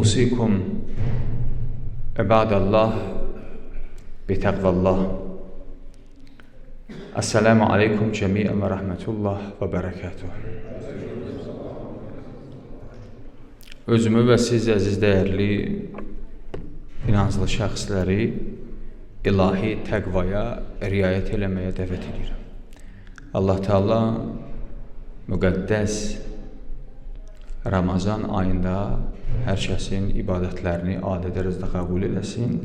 أوصيكم عباد الله بتقوى الله. Esselamu Aleyküm cemiyen ve rahmetullah ve berekatuhu. Özümü və siz əziz dəyərli inanclı şəxsləri ilahi təqvaya riayət eləməyə dəvət edirəm. Allah Teala müqəddəs Ramazan ayında hər kəsin ibadətlərini adi dərəcədə qəbul eləsin.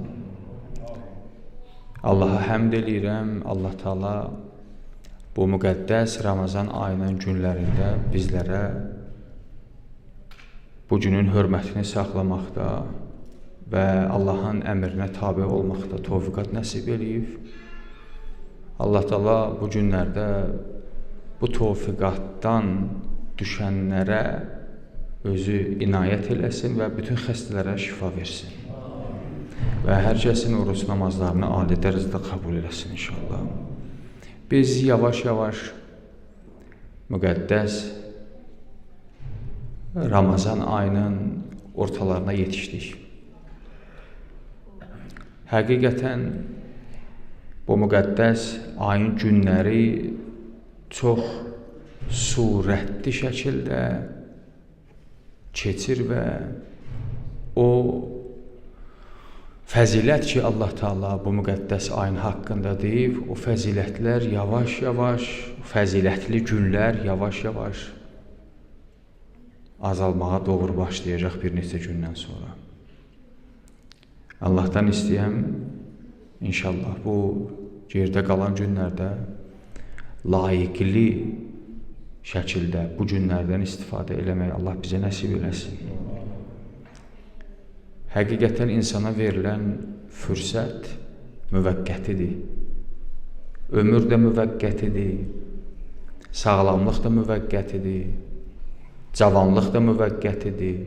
Allaha həmd eləyirəm. Allah Teala bu müqəddəs Ramazan ayının günlərində bizlərə bu günün hörmətini saxlamaqda və Allahın əmrinə tabe olmaqda tövfiqat nəsib eləyib. Allah Teala bu günlərdə bu tövfiqatdan düşənlərə özü inayət eləsin və bütün xəstələrə şifa versin. Və hər kəsin oruç namazlarını adi dərəcədə qəbul eləsin inşallah. Biz yavaş-yavaş müqəddəs Ramazan ayının ortalarına yetişdik. Həqiqətən bu müqəddəs ayın günləri çox surətli şəkildə keçir və o fəzilət ki Allah Teala bu müqəddəs ayın haqqında deyib, o fəzilətlər yavaş-yavaş, fəzilətli günlər yavaş-yavaş azalmağa doğru başlayacaq bir neçə gündən sonra. Allahdan istəyəm, inşallah bu gerdə qalan günlərdə layiqli şəkildə bu günlərdən istifadə eləmək Allah bizə nəsib eləsin. Həqiqətən insana verilən fürsət müvəqqətidir. Ömür də müvəqqətidir. Sağlamlıq da müvəqqətidir. Cavanlıq da müvəqqətidir.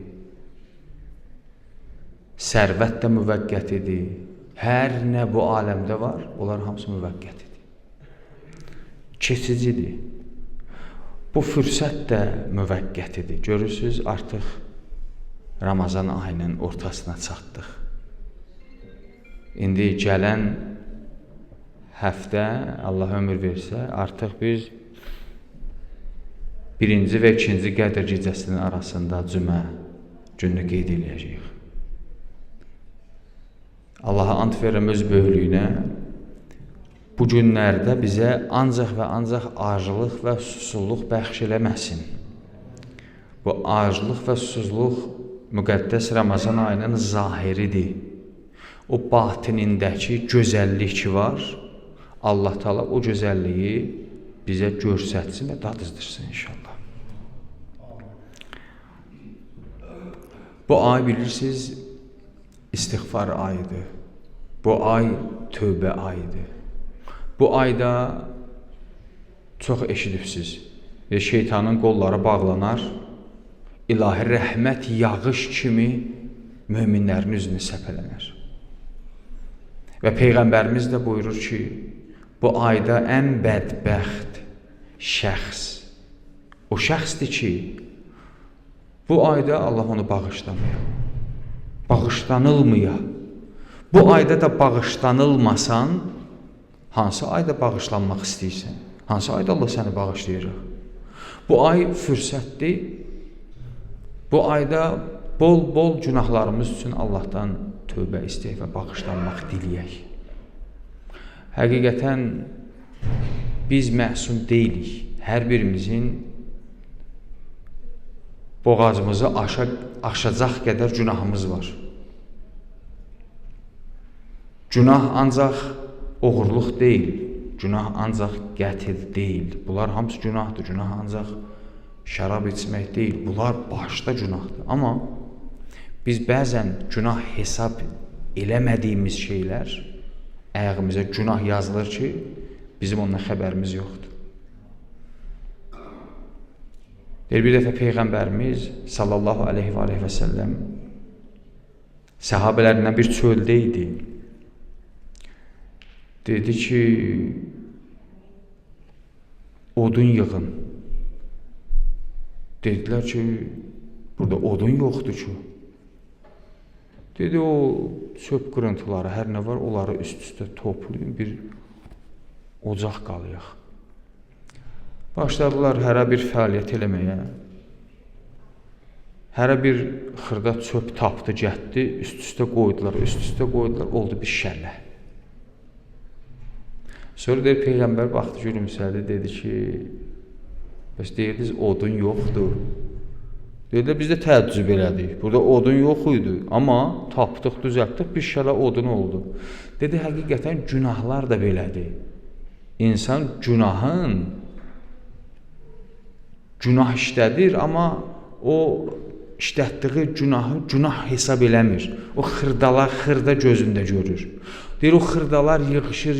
Sərvət də müvəqqətidir. Hər nə bu aləmdə var, onlar hamısı müvəqqətidir. Keçicidir. Bu fürsət də müvəqqətidir. Görürsünüz, artıq Ramazan ayının ortasına çatdıq. İndi gələn həftə, Allah ömür versə, artıq biz birinci və ikinci Qədr gecəsinin arasında cümə gününü qeyd edəcəyik. Allaha ant verirəm öz böyüklüyünə, bu günlərdə bizə ancaq və ancaq aclıq və susuzluq bəxş eləməsin. Bu aclıq və susuzluq müqəddəs Ramazan ayının zahiridir. O batinindəki gözəllik ki var, Allah Teala o gözəlliyi bizə görsətsin və dadızdırsın inşallah. Bu ay bilirsiniz, istiğfar ayıdır. Bu ay tövbə ayıdır. Bu ayda çox eşidibsiz və şeytanın qolları bağlanar, İlahi rəhmət yağış kimi möminlərin üzünü səpələnər. Və Peyğəmbərimiz də buyurur ki, bu ayda ən bədbəxt şəxs, o şəxsdir ki, bu ayda Allah onu bağışlamıyor, bağışlanılmıyor. Bu ayda da bağışlanılmasan, hansı ayda bağışlanmaq istəyirsən? Hansı ayda Allah səni bağışlayacaq? Bu ay fürsətdir. Bu ayda bol-bol günahlarımız üçün Allahdan tövbə istəyək və bağışlanmaq diləyək. Həqiqətən biz məsum deyilik. Hər birimizin boğazımızı aşacaq qədər günahımız var. Günah ancaq oğurluq deyil. Günah ancaq qətl deyil. Bunlar hamısı günahdır. Günah ancaq şərab içmək deyil, bunlar başda günahdır. Amma biz bəzən günah hesab eləmədiyimiz şeylər ayağımıza günah yazılır ki, bizim ondan xəbərimiz yoxdur. Bir dəfə Peyğəmbərimiz sallallahu aleyhi və səlləm səhabələrindən bir çöldə idi. Dedi ki, odun yığın. Dedilər ki, burada odun yoxdur ki. Dedi, o çöp qırıntıları, hər nə var, onları üst-üstə toplayın, bir ocaq qalıyaq. Başladılar hərə bir fəaliyyət eləməyə. Hərə bir xırda çöp tapdı, gətdi, üst-üstə qoydular, oldu bir şələ. Sonra deyir, Peyğəmbər baxdı, gülümsədi, dedi ki, bəs deyirdiniz, odun yoxdur. Deyirlər, biz də təəccüb elədik. Burada odun yox idi, amma tapdıq, düzəltdik, bir şələ odun oldu. Dedi, həqiqətən günahlar da belədir. İnsan günah işlədir, amma o işlətdiyi günahı günah hesab eləmir. O xırda gözündə görür. Deyir, o xırdalar yığışır,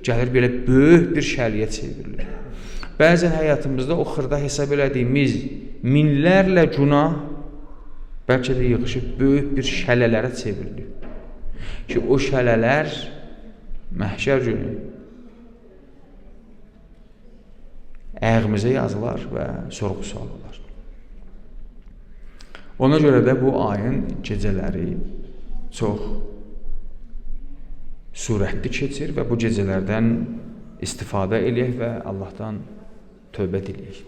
gəlir belə böyük bir şəliyə çevrilir. Bəzən həyatımızda o xırda hesab elədiyimiz minlərlə günah bəlkə də yığışıb böyük bir şələlərə çevrilir. Ki o şələlər məhşər günü ayağımıza yazılar və sorğu-sual olar. Ona görə də bu ayın gecələri çox sürətli keçir və bu gecələrdən istifadə eləyək və Allahdan tövbə diləyək.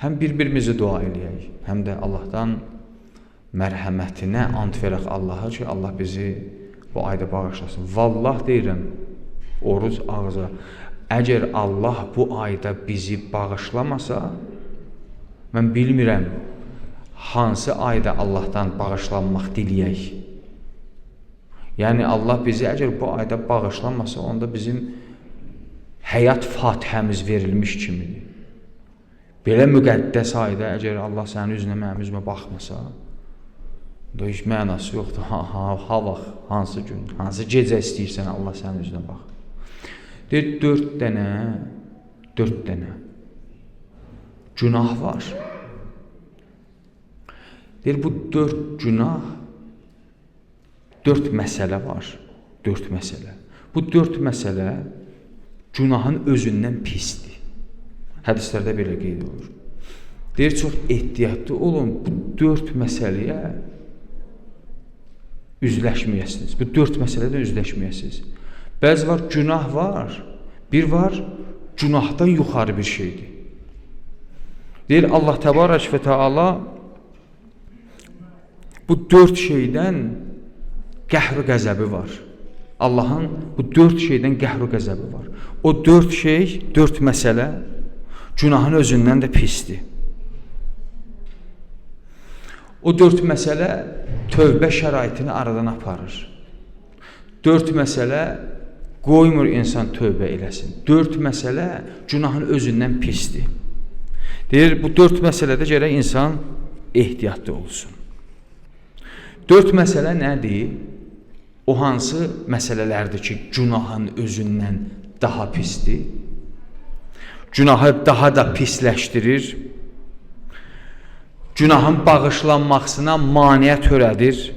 Həm bir-birimizi dua eləyək, həm də Allahdan mərhəmətinə ant verək Allaha ki, Allah bizi bu ayda bağışlasın. Vallah deyirəm, oruc ağza. Əgər Allah bu ayda bizi bağışlamasa, mən bilmirəm, hansı ayda Allahdan bağışlanmaq diləyək. Yəni, Allah bizi əgər bu ayda bağışlamasa, onda bizim həyat fatihəmiz verilmiş kimidir. Belə müqəddəs ayda əgər Allah sənin üzünə, mənim üzümə baxmasa, da heç mənası yoxdur. Ha vaxt, hansı gün, hansı gecə istəyirsən Allah sənin üzünə bax. Deyir, 4 dənə günah var. Deyir, bu 4 günah, 4 məsələ var. 4 məsələ. Bu 4 məsələ günahın özündən pisdir. Hədislərdə belə qeyd olur. Deyir, çox ehtiyatlı olun, bu 4 məsələyə üzləşməyəsiniz. Bu 4 məsələdən üzləşməyəsiniz. Bəzi var, günah var. Bir var, günahdan yuxarı bir şeydir. Deyir, Allah Təbarək və Teala bu 4 şeydən qəhr-i qəzəbi var. Allahın bu 4 şeydən qəhr-i qəzəbi var. O 4 şey, 4 məsələ günahın özündən də pisdir. O 4 məsələ tövbə şəraitini aradan aparır. 4 məsələ qoymur insan tövbə eləsin. 4 məsələ günahın özündən pisdir. Deyir, bu 4 məsələdə gərək insan ehtiyatlı olsun. 4 məsələ nədir? O hansı məsələlərdir ki, günahın özündən daha pisdir? Günahı daha da pisləşdirir. Günahın bağışlanmasına maneə törədir.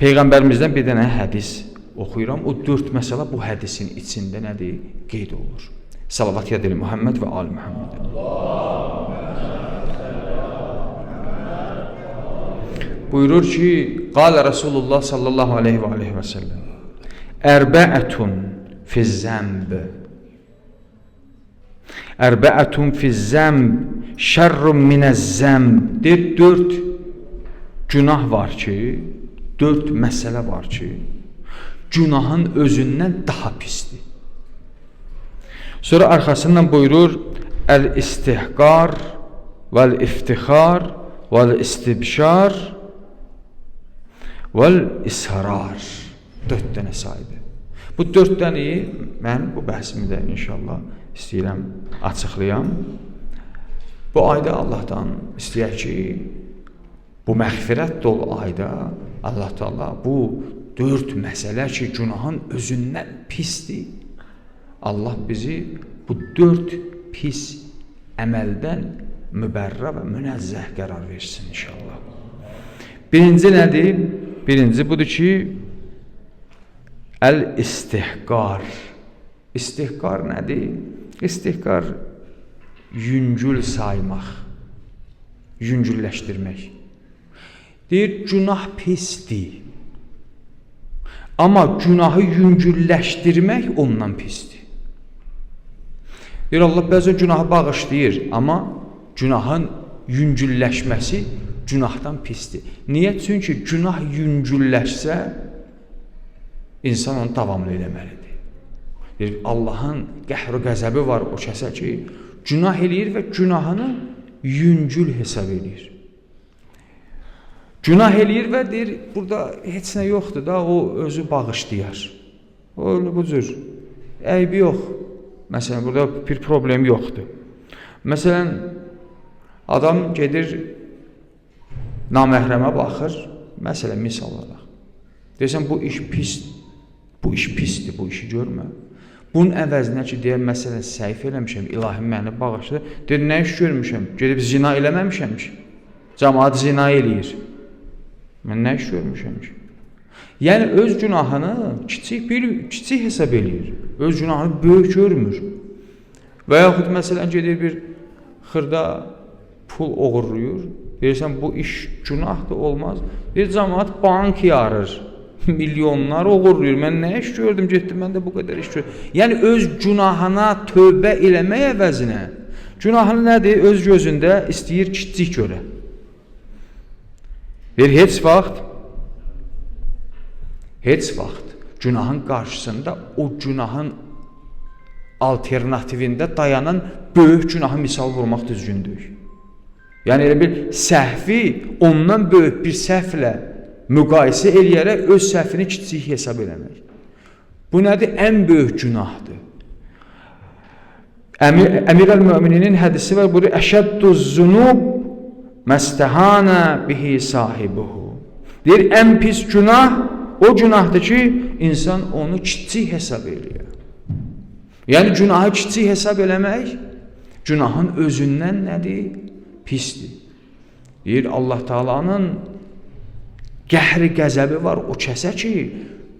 Peyğəmbərimizdən bir dənə hədis oxuyuram. O 4 məsələ bu hədisin içində nədir? Qeyd olunur. Salavat yadil Muhammed və Ali Muhammed. Buyurur ki, qalə Rasulullah sallallahu aleyhi və səlləm, Ərbəətun fizzəmb. Ərbəətun fizzəmb şərrun minəzzəmb. Deyir, 4 günah var ki, 4 məsələ var ki, günahın özündən daha pisdir. Sonra arxasından buyurur, Əl-istihqar, vəl-iftixar, vəl-istibşar, vəl-israr. 4 dənə saydı. Bu 4 dənəyi mən bu bəhsimdə inşallah istəyirəm açıqlayam. Bu ayda Allahdan istəyək ki, bu məğfirət dolu ayda Allah Teala bu 4 məsələ ki, günahın özündən pisdir. Allah bizi bu 4 pis əməldən mübərrə və münəzzəh qərar versin inşallah. Birinci nədir? Birinci budur ki, Əl-istihqar. İstihqar nədir? İstihqar yüngül saymaq. yüngülləşdirmək. Deyir, günah pisdir. Amma günahı yüngülləşdirmək ondan pisdir. Deyir, Allah bəzən günahı bağışlayır, amma günahın yüngülləşməsi günahdan pisdir. Niyə? Çünki günah yüngülləşsə, insan onu davamlı eləməlidir. Deyir, Allahın qəhr və qəzəbi var o kəsə ki, günah eləyir və günahını yüngül hesab eləyir. Günah eləyir və deyir, burada heç nə yoxdur da, o özü bağışlayar. O öyle bu cür. Əybi yox. Məsələn, burada bir problem yoxdur. Məsələn, adam gedir, naməhrəmə baxır, məsələn, misal olaraq. Deyirsən, bu iş pisdir, bu iş pisdir, bu işi görmə. Bunun əvəzinə ki, deyər, məsələn, səhv eləmişəm, ilahim məni bağışladı. Deyir, nə iş görmüşəm? Gedib zina eləməmişəm ki. Cəmaat zina eləyir. Mən nə iş görmüşəm ki? Yəni, öz günahını kiçik hesab eləyir. Öz günahını böyük görmür. Və yaxud, məsələn, gedir bir xırda pul oğurluyur. Deyirsən, bu iş günahdır, olmaz. Deyir, cəmaat bank yarır. Milyonlar oğurluyur. Mən nə iş gördüm, getdim, mən də bu qədər iş gördüm. Yəni, öz günahına tövbə eləmək əvəzinə, günahını nədir? Öz gözündə istəyir kiçik görə. Heç vaxt günahın qarşısında o günahın alternativində dayanan böyük günahı misal vurmaq düzgündür. Yəni, elə bir səhvi ondan böyük bir səhvlə müqayisə eləyərək öz səhvini kiçik hesab eləmək. Bu nədir? Ən böyük günahdır. Əmir əl-Mömininin hədisi var, buyurur, əşəddüz zunub məstəhənə bihi sahibuhu. Deyir, ən pis günah o günahdır ki, insan onu kiçik hesab eləyir. Yəni, günahı kiçik hesab eləmək, günahın özündən nədir? Pisdir. Deyir, Allah Taala'nın qəhr-i qəzəbi var o kəsə ki,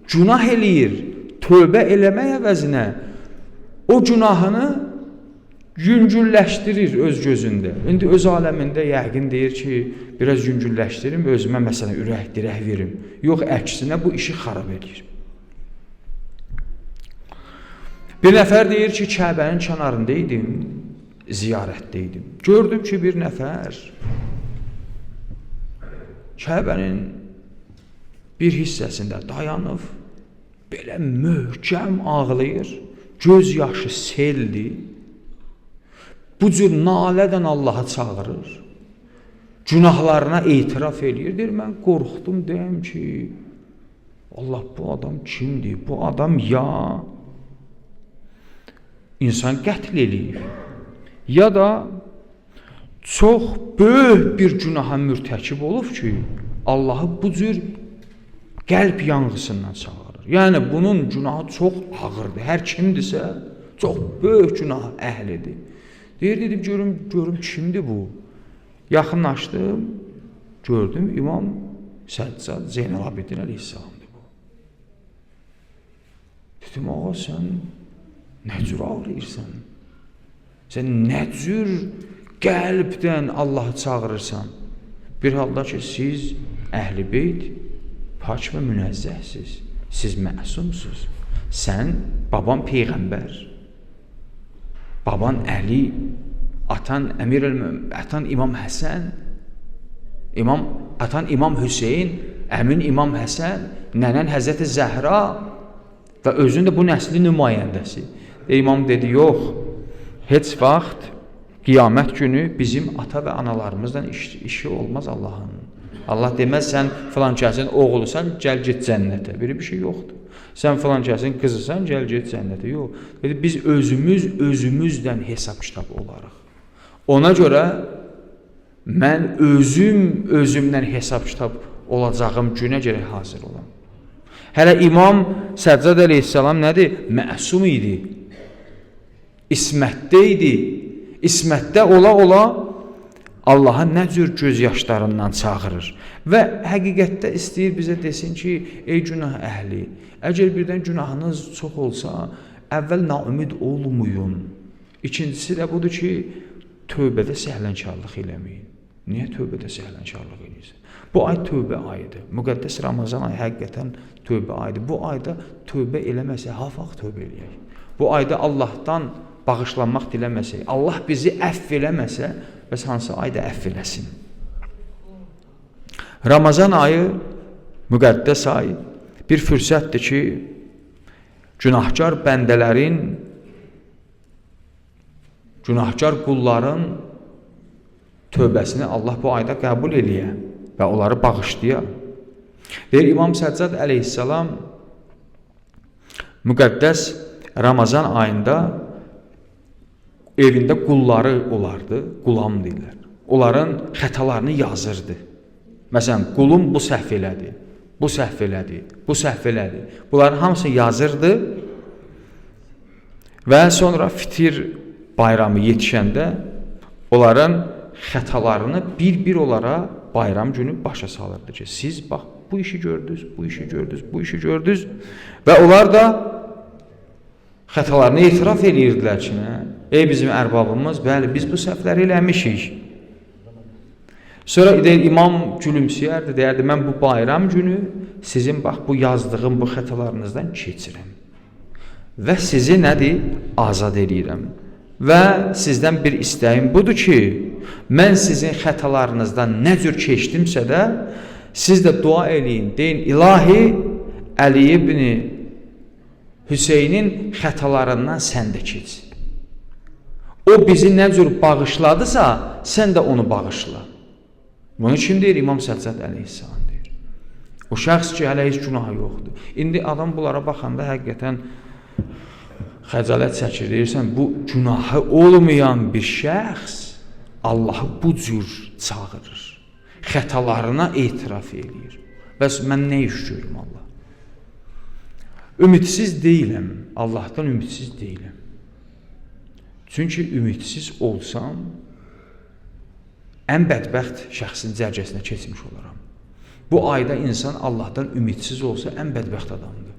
günah eləyir, tövbə eləmək əvəzinə o günahını yüngülləşdirir öz gözündə. İndi öz aləmində yəqin deyir ki, biraz yüngülləşdirim, özümə məsələn ürək dirək verim. Yox, əksinə bu işi xarab edir. Bir nəfər deyir ki, Kəbənin kənarında idim, ziyarətdə idim. Gördüm ki, bir nəfər Kəbənin bir hissəsində dayanıb, belə möhkəm ağlayır, göz yaşı seldir, bu cür nalədən Allah'a çağırır, günahlarına etiraf eləyir, deyir, mən qorxdum, deyəm ki, Allah, bu adam kimdir, bu adam ya insan qətl eləyir, ya da çox böyük bir günaha mürtəkib olub ki, Allah'ı bu cür qəlb yanğısından çağırır. Yəni, bunun günahı çox ağırdır. Hər kimdirsə, çox böyük günah əhlidir. Deyir, dedim, görüm kimdir bu? Yaxınlaşdım, gördüm, İmam Səccad Zeynəlabidin əleyhissalamdır bu. Dedim, ağa, sən nə cür ağlayırsan? Sən nə cür qəlbdən Allah'ı çağırırsan? Bir halda ki, siz əhl-i beyt, pak və münəzzəhsiz, siz məsumsuz. Sən, baban peyğəmbər, baban Əli, atan atan İmam Həsən, atan İmam Hüseyin, əmin İmam Həsən, nənən Həzrəti Zəhra və özün də bu nəsli nümayəndəsi. İmam dedi, yox, heç vaxt qiyamət günü bizim ata və analarımızdan işi olmaz Allah'ın. Allah deməz, sən filan kəsin oğlusan, gəl get cənnətə. Böyle bir şey yoxdur. Sən filan kəsin qızısan, gəl get cənnətə. Yox. Dedi, biz özümüzdən hesab kitab olarıq. Ona görə mən özümdən hesab kitab olacağım günə gərək hazır olam. Hələ İmam Səccad əleyhissalam nədir? Məsum idi. İsmətdə idi. İsmətdə ola Allah'a nə cür göz yaşlarından çağırır və həqiqətdə istəyir bizə desin ki, ey günah əhli, əgər birdən günahınız çox olsa, əvvəl naümid olmayın. İkincisi də budur ki, tövbədə səhlənkarlıq eləməyin. Niyə tövbədə səhlənkarlıq edirsən? Bu ay tövbə ayıdır. Müqəddəs Ramazan ayı həqiqətən tövbə ayıdır. Bu ayda tövbə eləməsək, ha vaxt tövbə eləyək? Bu ayda Allahdan bağışlanmaq diləməsək, Allah bizi əfv eləməsə, bəs hansı ayda əfv eləsin? Ramazan ayı, müqəddəs ay bir fürsətdir ki, günahkar bəndələrin, günahkar qulların tövbəsini Allah bu ayda qəbul eləyə və onları bağışlaya. Deyir İmam Səccad əleyhissalam müqəddəs Ramazan ayında evində qulları olardı, qulam deyirlər. Onların xətalarını yazırdı. Məsələn, qulum bu səhv elədi, bu səhv elədi, bu səhv elədi. Bunların hamısını yazırdı və sonra fitir bayramı yetişəndə onların xətalarını bir-bir olaraq bayram günü başa salırdı ki, siz bax, bu işi gördünüz, bu işi gördünüz, bu işi gördünüz və onlar da xətalarını etiraf edirdilər ki, ey bizim ərbabımız, bəli, biz bu səhvləri eləmişik. Sonra imam gülümsəyərdi, deyərdi, mən bu bayram günü sizin bax, bu yazdığım bu xətalarınızdan keçirəm və sizi nədir? Azad edirəm. Və sizdən bir istəyim budur ki, mən sizin xətalarınızdan nə cür keçdimsə də, siz də dua eləyin, deyin, ilahi Əli ibn Hüseynin xətalarından sən də keç. O bizi nə cür bağışladısa, sən də onu bağışla. Bunu kim deyir? İmam Səccad əleyhissalam deyir. O şəxs ki, hələ heç günahı yoxdur. İndi adam bunlara baxanda həqiqətən xəcalət çəkir, deyirsən, bu günahı olmayan bir şəxs Allahı bu cür çağırır, xətalarına etiraf edir. Bəs mən nə iş görürüm Allah? Ümidsiz deyiləm, Allahdan ümidsiz deyiləm. Çünki ümidsiz olsam, ən bədbəxt şəxsin cərgəsinə keçmiş olaram. Bu ayda insan Allahdan ümidsiz olsa, ən bədbəxt adamdır.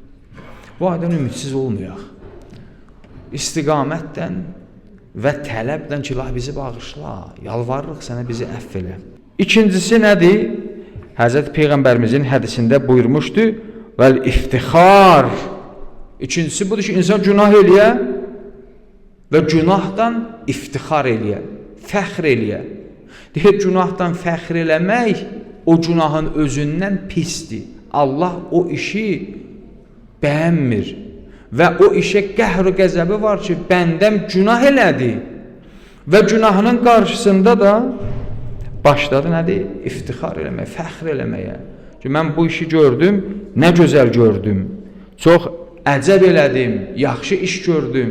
Bu aydan ümidsiz olmayaq. İstiqamətdən və tələbdən ki, Allah bizi bağışla, yalvarırıq sənə, bizi əfv elə. İkincisi nədir? Həzrət Peyğəmbərimizin hədisində buyurmuşdu, vəl iftixar. İkincisi budur ki, insan günah eləyə və günahdan iftixar eləyə, fəxr eləyə. Deyir, günahdan fəxr eləmək o günahın özündən pisdir. Allah o işi bəyənmir. Və o işə qəhr-ü qəzəbi var ki, bəndəm günah elədi. Və günahının qarşısında da başladı nədir? İftixar eləməyə, fəxr eləməyə. Ki, mən bu işi gördüm, nə gözəl gördüm. Çox əcəb elədim, yaxşı iş gördüm.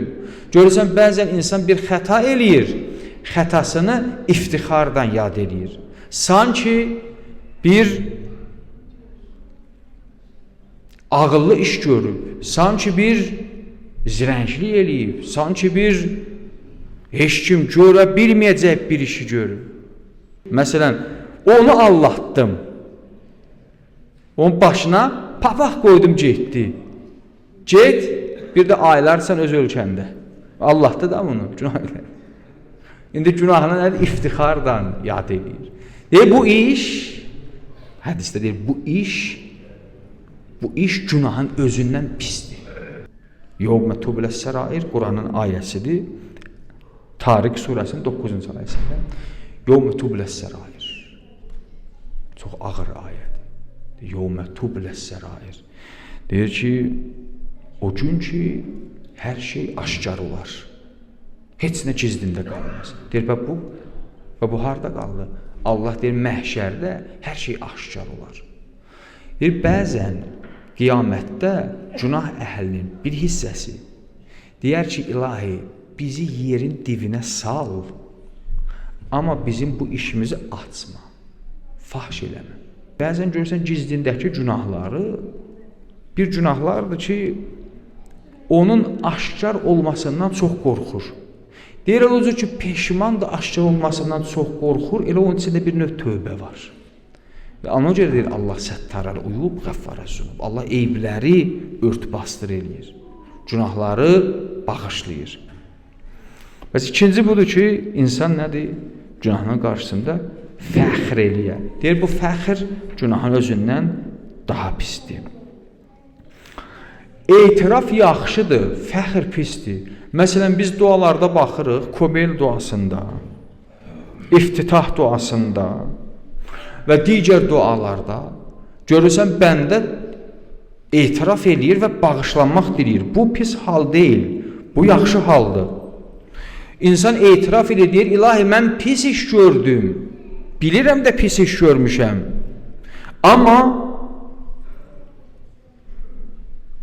Görürsən, bəzən insan bir xəta eləyir, xətasını iftixardan yad eləyir. Sanki bir ağıllı iş görüb, sanki bir zirənglik eləyib, sanki bir heç kim görə bilməyəcək bir işi görüb. Məsələn, onu allatdım, onun başına papaq qoydum, getdi. Get, bir də aylarsan öz ölkəndə. Allah'tı da bunu, günah eləyir. İndi günahını nədir? İftixardan yad eləyir. Deyir, bu iş, hədisdə deyir, bu iş günahın özündən pisdir. Yevmə tubləs sərair Quranın ayəsidir. Tarik surəsinin 9-cu ayəsində. Yevmə tubləs sərair. Çox ağır ayədir. Yevmə tubləs sərair. Deyir ki, o gün ki, hər şey aşkar olar. Heç nə gizlində qalmaz. Deyir, və bu harada qaldı? Allah deyir, məhşərdə hər şey aşkar olar. Deyir, bəzən qiyamətdə günah əhlinin bir hissəsi deyər ki, ilahi, bizi yerin dibinə sal, amma bizim bu işimizi açma, fahş eləmə. Bəzən görürsən, gizlindəki günahları bir günahlardır ki, onun aşkar olmasından çox qorxur. Deyir, o ki, peşman da aşkar olmasından çox qorxur, elə onun içində bir növ tövbə var. Və ona görə deyir, Allah səttərəl uyub, qəffərə zunub. Allah eybləri ört-bastır eləyir. Günahları bağışlayır. Bəs ikinci budur ki, insan nədir? Günahının qarşısında fəxr eləyə. Deyir, bu fəxr günahın özündən daha pisdir. Etiraf yaxşıdır, fəxr pisdir. Məsələn, biz dualarda baxırıq, Komel duasında, iftitah duasında və digər dualarda görürsən, bəndə etiraf eləyir və bağışlanmaq diləyir. Bu pis hal deyil, bu yaxşı haldır. İnsan etiraf edir, deyir, ilahi, mən pis iş gördüm, bilirəm də pis iş görmüşəm, amma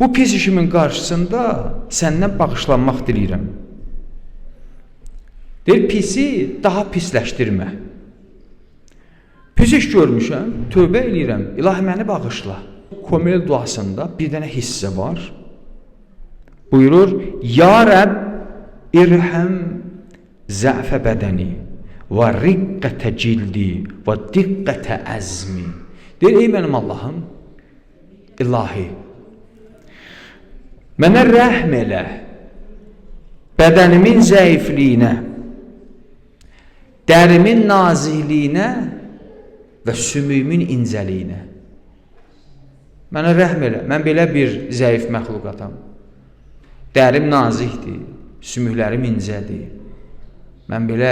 bu pis işimin qarşısında səndən bağışlanmaq diləyirəm. Deyir, pisi daha pisləşdirmə. Pis iş görmüşəm, tövbə eləyirəm, ilahi, məni bağışla. Komel duasında bir dənə hissə var. Buyurur, Ya Rəbb, irhəm zəfə bədəni və riqqətə cildi və diqqətə əzmi. Deyir, ey mənim Allahım, ilahi, mənə rəhm elə, bədənimin zəifliyinə, dərimin nazikliyinə və sümüyümün incəliyinə. Mənə rəhm elə, mən belə bir zəif məxluqatam. Dərim nazikdir, sümüklərim incədir. Mən belə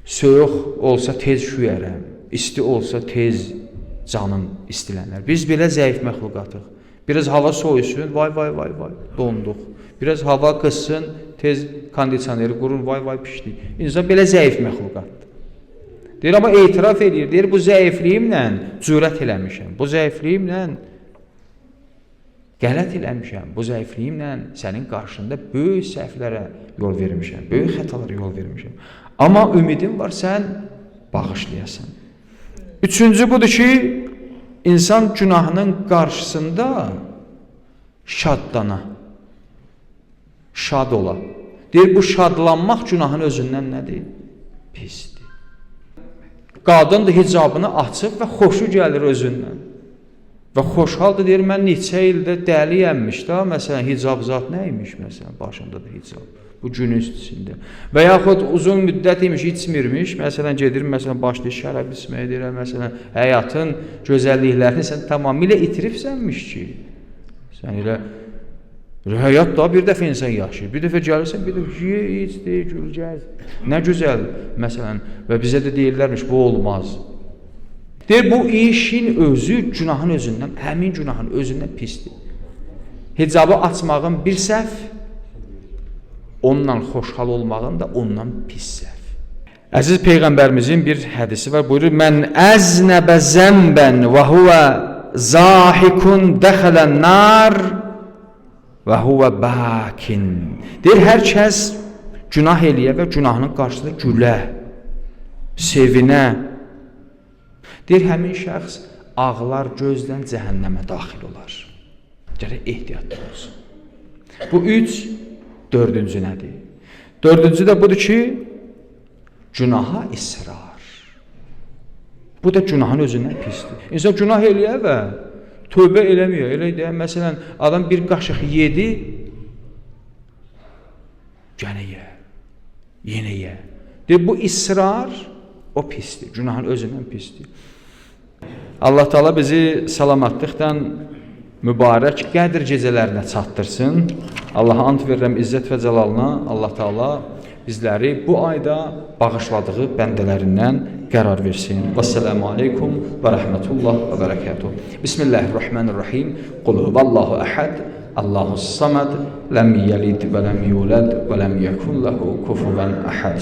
soyuq olsa tez şüyərəm, isti olsa tez canım istilənər. Biz belə zəif məxluqatıq. Biraz hava soyusun, vay, donduq. Biraz hava qızsın, tez kondisioneri qurun, vay, pişdik. İnsan belə zəif məxluqatdır. Deyir, amma etiraf edir, deyir, bu zəifliyimlə cürət eləmişəm, bu zəifliyimlə qələt eləmişəm, bu zəifliyimlə sənin qarşında böyük səhvlərə yol vermişəm, böyük xətalara yol vermişəm. Amma ümidim var, sən bağışlayasan. Üçüncü budur ki, insan günahının qarşısında şaddana, şad ola. Deyir, bu şadlanmaq günahın özündən nədir? Pisdir. Qadın da hicabını açıb və xoşu gəlir özündən. Və xoşhaldır, deyir, mən neçə ildə dəliyəmmiş da, məsələn, hicab zat nəymiş, məsələn, başında da hicab, bu günün üstündə. Və yaxud uzun müddət imiş, içmirmiş, məsələn, gedir, məsələn, başlayır şərəb içməyə, deyir, məsələn, həyatın gözəlliklərini sən tamamilə itiribsənmiş ki, sən elə, həyat da bir dəfə insan yaşayır, bir dəfə gəlirsən, bir dəfə ye, iç, deyir, gülcəz, nə gözəl, məsələn, və bizə də deyirlərmiş, bu olmaz. Deyir, bu işin özü günahın özündən, həmin günahın özündən pisdir. Hicabı açmağın bir səhv, onunla xoşhal olmağın da ondan pis səhv. Əziz Peyğəmbərimizin bir hədisi var, buyurur, mən əznəbə zəmbən və huvə zahikun dəxələn nar və huvə bəkin. Deyir, hər kəs günah eləyə və günahının qarşısında gülə, sevinə. Deyir, həmin şəxs ağlar gözdən cəhənnəmə daxil olar. Gərək ehtiyatlı olsun. Bu dördüncü nədir? Dördüncü də budur ki, günaha israr. Bu da günahın özündən pisdir. İnsan günah eləyə və tövbə eləmiyor. Elə deyək, məsələn, adam bir qaşıq yedi, gənə ye, yenə ye. Deyir, bu israr, o pisdir, günahın özündən pisdir. Allah Teala bizi salamatlıqdan mübarək qədr gecələrinə çatdırsın. Allaha ant verirəm izzət və cəlalına. Allah Teala bizləri bu ayda bağışladığı bəndələrindən qərar versin. Vəssalamu aleykum və rəhmətullah və bərəkətuh. Bismillahirrahmanirrahim. Qul huvallahu əhəd, Allahus samad, ləm yəlid və ləm yulad və ləm yəkun ləhu kufuvan əhəd.